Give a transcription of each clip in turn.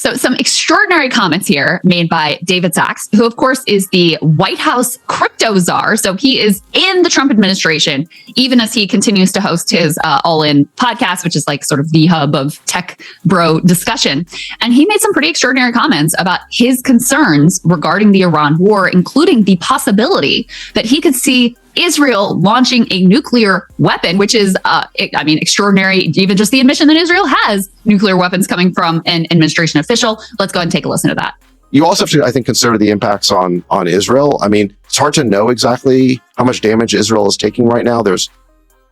So some extraordinary comments here made by David Sachs, who, of course, is the White House crypto czar. So he is in the Trump administration, even as he continues to host his All In podcast, which is like sort of the hub of tech bro discussion. And he made some pretty extraordinary comments about his concerns regarding the Iran war, including the possibility that he could see Israel launching a nuclear weapon, which is, extraordinary. Even just the admission that Israel has nuclear weapons coming from an administration official. Let's go ahead and take a listen to that. You also have to, I think, consider the impacts on Israel. I mean, it's hard to know exactly how much damage Israel is taking right now. There's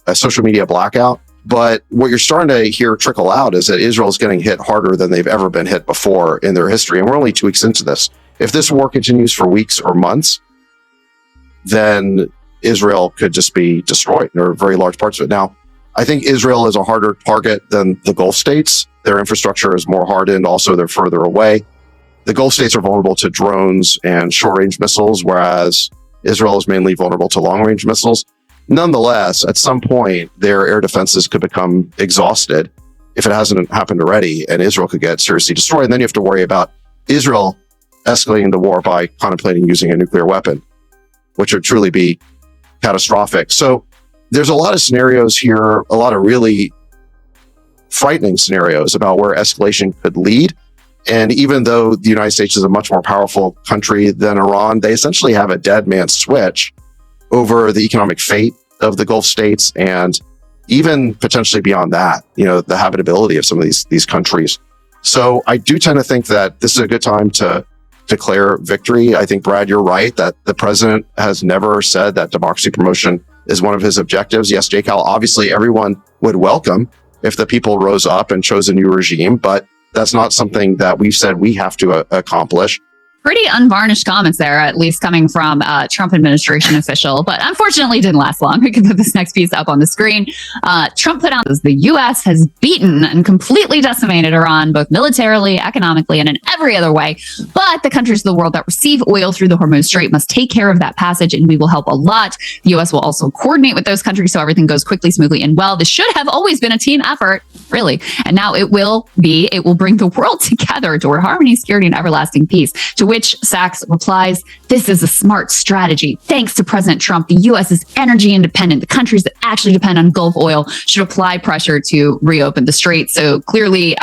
a social media blackout. But what you're starting to hear trickle out is that Israel is getting hit harder than they've ever been hit before in their history. And we're only 2 weeks into this. If this war continues for weeks or months, then Israel could just be destroyed, or very large parts of it. Now, I think Israel is a harder target than the Gulf states. Their infrastructure is more hardened. Also, they're further away. The Gulf states are vulnerable to drones and short-range missiles, whereas Israel is mainly vulnerable to long-range missiles. Nonetheless, at some point, their air defenses could become exhausted if it hasn't happened already, and Israel could get seriously destroyed. And then you have to worry about Israel escalating the war by contemplating using a nuclear weapon, which would truly be catastrophic. So there's a lot of scenarios here, a lot of really frightening scenarios about where escalation could lead. And even though the United States is a much more powerful country than Iran, they essentially have a dead man's switch over the economic fate of the Gulf states, and even potentially beyond that, the habitability of some of these countries. So I do tend to think that this is a good time to declare victory. I think, Brad, you're right that the president has never said that democracy promotion is one of his objectives. Yes, Jake Al, obviously everyone would welcome if the people rose up and chose a new regime, but that's not something that we've said we have to accomplish. Pretty unvarnished comments there, at least coming from a Trump administration official, but unfortunately didn't last long. We can put this next piece up on the screen. Trump put out as the U.S. has beaten and completely decimated Iran, both militarily, economically, and in every other way. But the countries of the world that receive oil through the Hormuz Strait must take care of that passage, and we will help a lot. The U.S. will also coordinate with those countries so everything goes quickly, smoothly, and well. This should have always been a team effort, really. And now it will bring the world together toward harmony, security, and everlasting peace. To which Sachs replies, "This is a smart strategy. Thanks to President Trump, the U.S. is energy independent. The countries that actually depend on Gulf oil should apply pressure to reopen the strait." So clearly,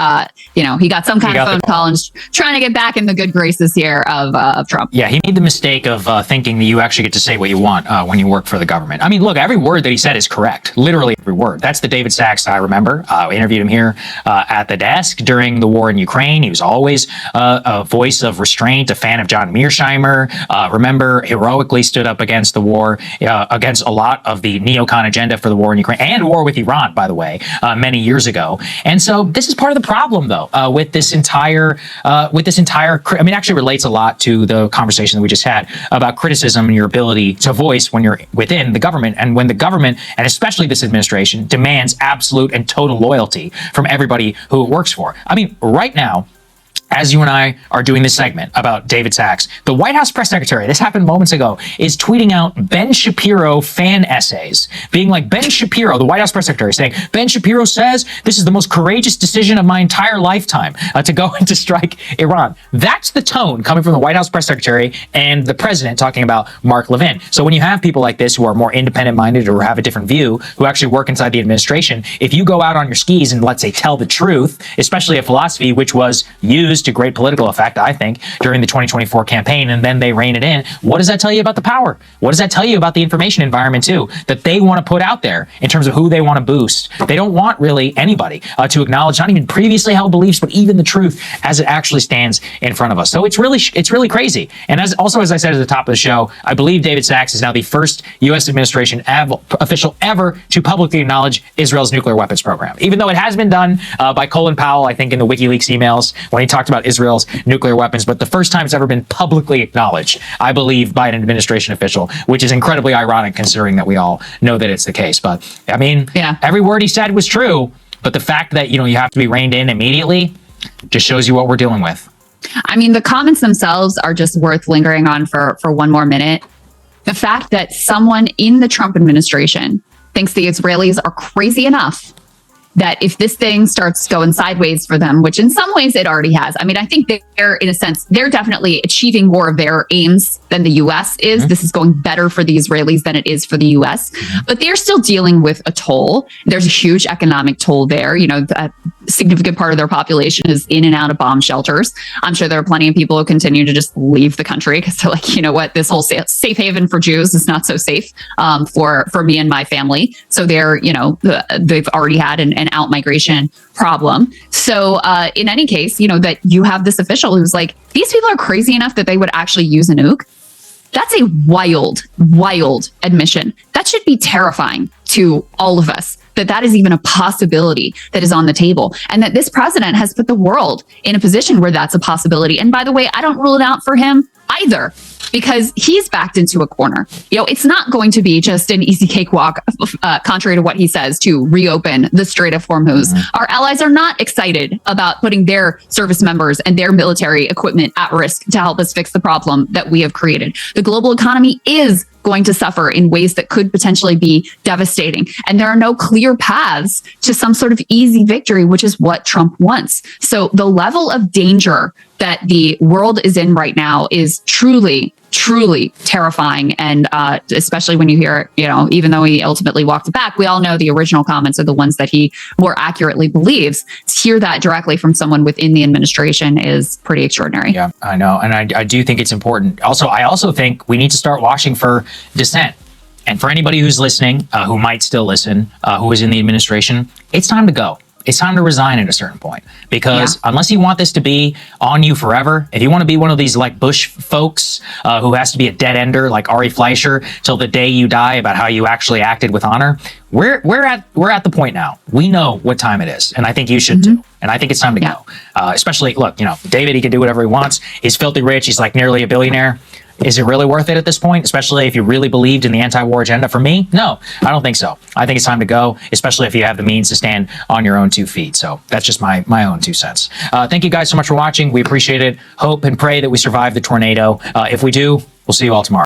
he got some kind of phone call and is trying to get back in the good graces here of Trump. Yeah, he made the mistake of thinking that you actually get to say what you want when you work for the government. I mean, look, every word that he said is correct. Literally every word. That's the David Sachs I remember. I interviewed him here at the desk during the war in Ukraine. He was always a voice of restraint, a fan of John Mearsheimer. Remember, heroically stood up against the war, against a lot of the neocon agenda for the war in Ukraine and war with Iran, by the way, many years ago. And so this is part of the problem, though, with this entire, actually relates a lot to the conversation that we just had about criticism and your ability to voice when you're within the government, and when the government, and especially this administration, demands absolute and total loyalty from everybody who it works for. I mean, right now, as you and I are doing this segment about David Sachs, the White House press secretary, this happened moments ago, is tweeting out Ben Shapiro fan essays, being like, Ben Shapiro, the White House press secretary, saying, Ben Shapiro says this is the most courageous decision of my entire lifetime to go and to strike Iran. That's the tone coming from the White House press secretary and the president talking about Mark Levin. So when you have people like this who are more independent minded or have a different view, who actually work inside the administration, if you go out on your skis and, let's say, tell the truth, especially a philosophy which was used to great political effect, I think, during the 2024 campaign, and then they rein it in, what does that tell you about the power? What does that tell you about the information environment, too, that they want to put out there in terms of who they want to boost? They don't want really anybody to acknowledge not even previously held beliefs, but even the truth as it actually stands in front of us. So it's really crazy. And as I said at the top of the show, I believe David Sachs is now the first U.S. administration official ever to publicly acknowledge Israel's nuclear weapons program, even though it has been done by Colin Powell, I think, in the WikiLeaks emails when he talked about Israel's nuclear weapons, but the first time it's ever been publicly acknowledged, I believe, by an administration official, which is incredibly ironic considering that we all know that it's the case. But I mean, every word he said was true, but the fact that, you have to be reined in immediately just shows you what we're dealing with. I mean, the comments themselves are just worth lingering on for one more minute. The fact that someone in the Trump administration thinks the Israelis are crazy enough that if this thing starts going sideways for them, which in some ways it already has, I mean, I think they're, in a sense, they're definitely achieving more of their aims than the US is. Mm-hmm. This is going better for the Israelis than it is for the US, but they're still dealing with a toll. There's a huge economic toll there. You know, a significant part of their population is in and out of bomb shelters. I'm sure there are plenty of people who continue to just leave the country because they're like, you know what, this whole safe haven for Jews is not so safe for me and my family. So they're, you know, they've already had an out migration problem. So in any case, you know, that you have this official who's like, these people are crazy enough that they would actually use a nuke. That's a wild, wild admission. That should be terrifying to all of us, that is even a possibility that is on the table, and that this president has put the world in a position where that's a possibility. And by the way, I don't rule it out for him either, because he's backed into a corner. You know, it's not going to be just an easy cakewalk, contrary to what he says, to reopen the Strait of Hormuz. Mm-hmm. Our allies are not excited about putting their service members and their military equipment at risk to help us fix the problem that we have created. The global economy is going to suffer in ways that could potentially be devastating. And there are no clear paths to some sort of easy victory, which is what Trump wants. So the level of danger that the world is in right now is truly, truly terrifying. And especially when you hear, you know, even though he ultimately walked it back, we all know the original comments are the ones that he more accurately believes. To hear that directly from someone within the administration is pretty extraordinary. Yeah, I know. And I do think it's important. I also think we need to start watching for dissent. And for anybody who's listening, who might still listen, who is in the administration, it's time to go. It's time to resign at a certain point, because unless you want this to be on you forever, if you want to be one of these like Bush folks who has to be a dead ender like Ari Fleischer till the day you die about how you actually acted with honor, we're at the point now. We know what time it is, and I think you should too. And I think it's time to go. Especially, look, you know, David, he can do whatever he wants. He's filthy rich. He's like nearly a billionaire. Is it really worth it at this point, especially if you really believed in the anti-war agenda? For me, no, I don't think so. I think it's time to go, especially if you have the means to stand on your own 2 feet. So that's just my own 2 cents. Thank you guys so much for watching. We appreciate it. Hope and pray that we survive the tornado. If we do, we'll see you all tomorrow.